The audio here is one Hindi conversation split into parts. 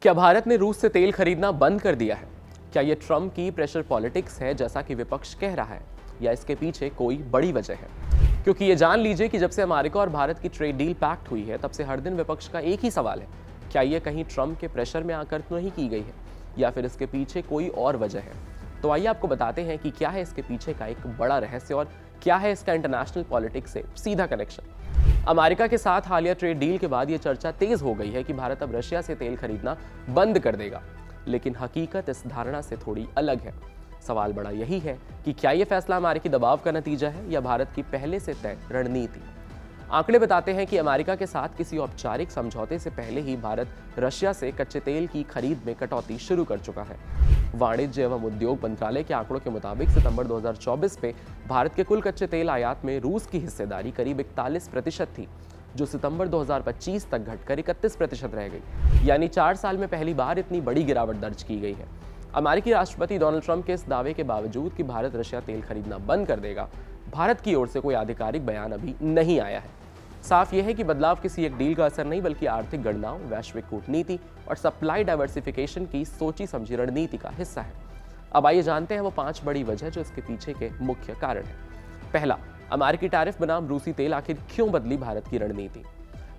क्या भारत ने रूस से तेल खरीदना बंद कर दिया है? क्या यह ट्रंप की प्रेशर पॉलिटिक्स है जैसा कि विपक्ष कह रहा है, या इसके पीछे कोई बड़ी वजह है? क्योंकि ये जान लीजिए कि जब से अमेरिका और भारत की ट्रेड डील पैक्ट हुई है तब से हर दिन विपक्ष का एक ही सवाल है, क्या यह कहीं ट्रंप के प्रेशर में आकर तो नहीं की गई है, या फिर इसके पीछे कोई और वजह है? तो आइए आपको बताते हैं कि क्या है इसके पीछे का एक बड़ा रहस्य और क्या है इसका इंटरनेशनल पॉलिटिक्स से सीधा कनेक्शन। अमेरिका के साथ हालिया ट्रेड डील के बाद यह चर्चा तेज हो गई है कि भारत अब रशिया से तेल खरीदना बंद कर देगा, लेकिन हकीकत इस धारणा से थोड़ी अलग है। सवाल बड़ा यही है कि क्या यह फैसला अमेरिकी दबाव का नतीजा है या भारत की पहले से तय रणनीति। आंकड़े बताते हैं कि अमेरिका के साथ किसी औपचारिक समझौते से पहले ही भारत रशिया से कच्चे तेल की खरीद में कटौती शुरू कर चुका है। वाणिज्य एवं उद्योग मंत्रालय के आंकड़ों के मुताबिक सितंबर 2024 में भारत के कुल कच्चे तेल आयात में रूस की हिस्सेदारी करीब 41% थी, जो सितंबर 2025 तक घटकर 31% रह गई। यानी 4 साल में पहली बार इतनी बड़ी गिरावट दर्ज की गई है। अमेरिकी राष्ट्रपति डोनाल्ड ट्रंप के इस दावे के बावजूद कि भारत रशिया तेल खरीदना बंद कर देगा, भारत की ओर से कोई आधिकारिक बयान अभी नहीं आया है। साफ यह है कि बदलाव किसी एक डील का असर नहीं, बल्कि आर्थिक गणनाओं, वैश्विक कूटनीति और सप्लाई डाइवर्सिफिकेशन की सोची समझी रणनीति का हिस्सा है। अब आइए जानते हैं वो 5 बड़ी वजह जो इसके पीछे के मुख्य कारण है। पहला, अमेरिकी टैरिफ बनाम रूसी तेल आखिर क्यों बदली भारत की रणनीति।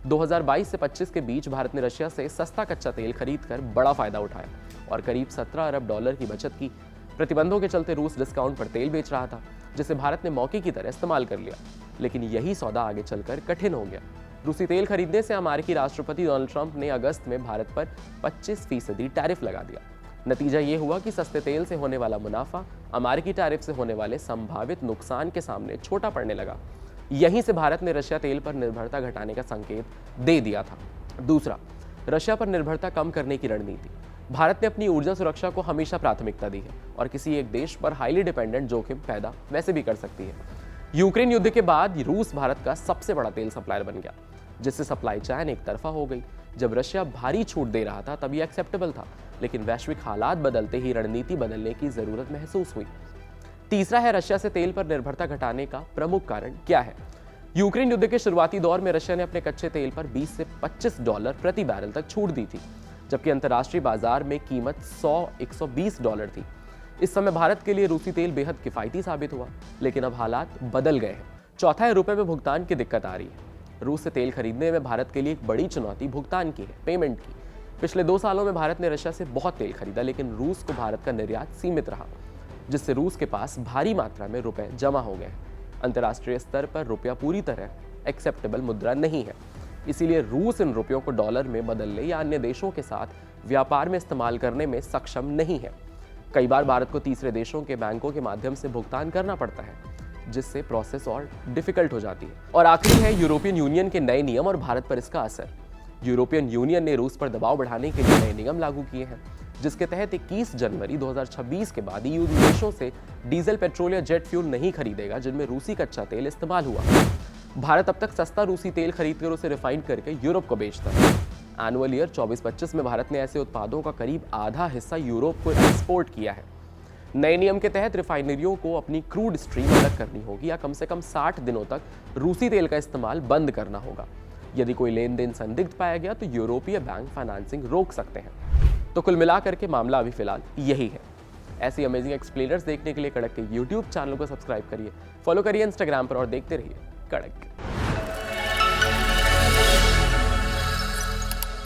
2022 से 25 के बीच भारत ने रशिया से सस्ता कच्चा तेल खरीदकर बड़ा फायदा उठाया और करीब 17 अरब डॉलर की बचत की। प्रतिबंधों के चलते रूस डिस्काउंट पर तेल बेच रहा था, जिसे भारत ने मौके की तरह इस्तेमाल कर लिया, लेकिन यही सौदा आगे चलकर कठिन हो गया। रूसी तेल खरीदने से अमेरिकी राष्ट्रपति डोनाल्ड ट्रंप ने अगस्त में भारत पर 25% टैरिफ लगा दिया। नतीजा ये हुआ कि सस्ते तेल से होने वाला मुनाफा अमेरिकी टैरिफ से होने वाले संभावित नुकसान के सामने छोटा पड़ने लगा। यहीं से भारत ने रशिया तेल पर निर्भरता घटाने का संकेत दे दिया था। दूसरा, रशिया पर निर्भरता कम करने की रणनीति। भारत ने अपनी ऊर्जा सुरक्षा को हमेशा प्राथमिकता दी है और किसी एक देश पर हाईली डिपेंडेंट जोखिम पैदा वैसे भी कर सकती है। यूक्रेन युद्ध के बाद रूस भारत का सबसे बड़ा तेल सप्लायर बन गया, जिससे सप्लाई चैन एक तरफा हो गई। जब रशिया भारी छूट दे रहा था तब यह एक्सेप्टेबल था, लेकिन वैश्विक हालात बदलते ही रणनीति बदलने की जरूरत महसूस हुई। तीसरा है, रशिया से तेल पर निर्भरता घटाने का प्रमुख कारण क्या है। यूक्रेन युद्ध के शुरुआती दौर में रशिया ने अपने कच्चे तेल पर 20 से 25 डॉलर प्रति बैरल तक छूट दी थी, जबकि अंतर्राष्ट्रीय बाजार में कीमत 100-120 डॉलर थी। इस समय भारत के लिए रूसी तेल बेहद किफायती साबित हुआ, लेकिन अब हालात बदल गए हैं। चौथा है, रुपए में भुगतान की दिक्कत आ रही है। रूस से तेल खरीदने में भारत के लिए एक बड़ी चुनौती भुगतान की है, पेमेंट की। पिछले 2 सालों में भारत ने रशिया से बहुत तेल खरीदा, लेकिन रूस को भारत का निर्यात सीमित रहा, जिससे रूस के पास भारी मात्रा में रुपए जमा हो गए। अंतर्राष्ट्रीय स्तर पर रुपया पूरी तरह एक्सेप्टेबल मुद्रा नहीं है, इसीलिए रूस इन रुपयों को डॉलर में बदलने या अन्य देशों के साथ व्यापार में इस्तेमाल करने में सक्षम नहीं है। कई बार भारत को तीसरे देशों के बैंकों के माध्यम से भुगतान करना पड़ता है, जिससे प्रोसेस और डिफिकल्ट हो जाती है। और आखिरी है, यूरोपियन यूनियन के नए नियम और भारत पर इसका असर। यूरोपियन यूनियन ने रूस पर दबाव बढ़ाने के लिए नए नियम लागू किए हैं, जिसके तहत 21 जनवरी 2026 के बाद ईयू देशों से डीजल, पेट्रोल या जेट फ्यूल नहीं खरीदेगा जिनमें रूसी कच्चा तेल इस्तेमाल हुआ। भारत अब तक सस्ता रूसी तेल खरीदकर उसे रिफाइन करके यूरोप को बेचता है। एनुअल ईयर 24-25 में भारत ने ऐसे उत्पादों का करीब आधा हिस्सा यूरोप को एक्सपोर्ट किया है। नए नियम के तहत रिफाइनरियों को अपनी क्रूड स्ट्रीम अलग करनी होगी या कम से कम 60 दिनों तक रूसी तेल का इस्तेमाल बंद करना होगा। यदि कोई लेन देन संदिग्ध पाया गया तो यूरोपीय बैंक फाइनेंसिंग रोक सकते हैं। तो कुल मिलाकर के मामला अभी फिलहाल यही है। ऐसी अमेजिंग एक्सप्लेनर्स देखने के लिए कड़क के यूट्यूब चैनल को सब्सक्राइब करिए, फॉलो करिए इंस्टाग्राम पर और देखते रहिए कड़क।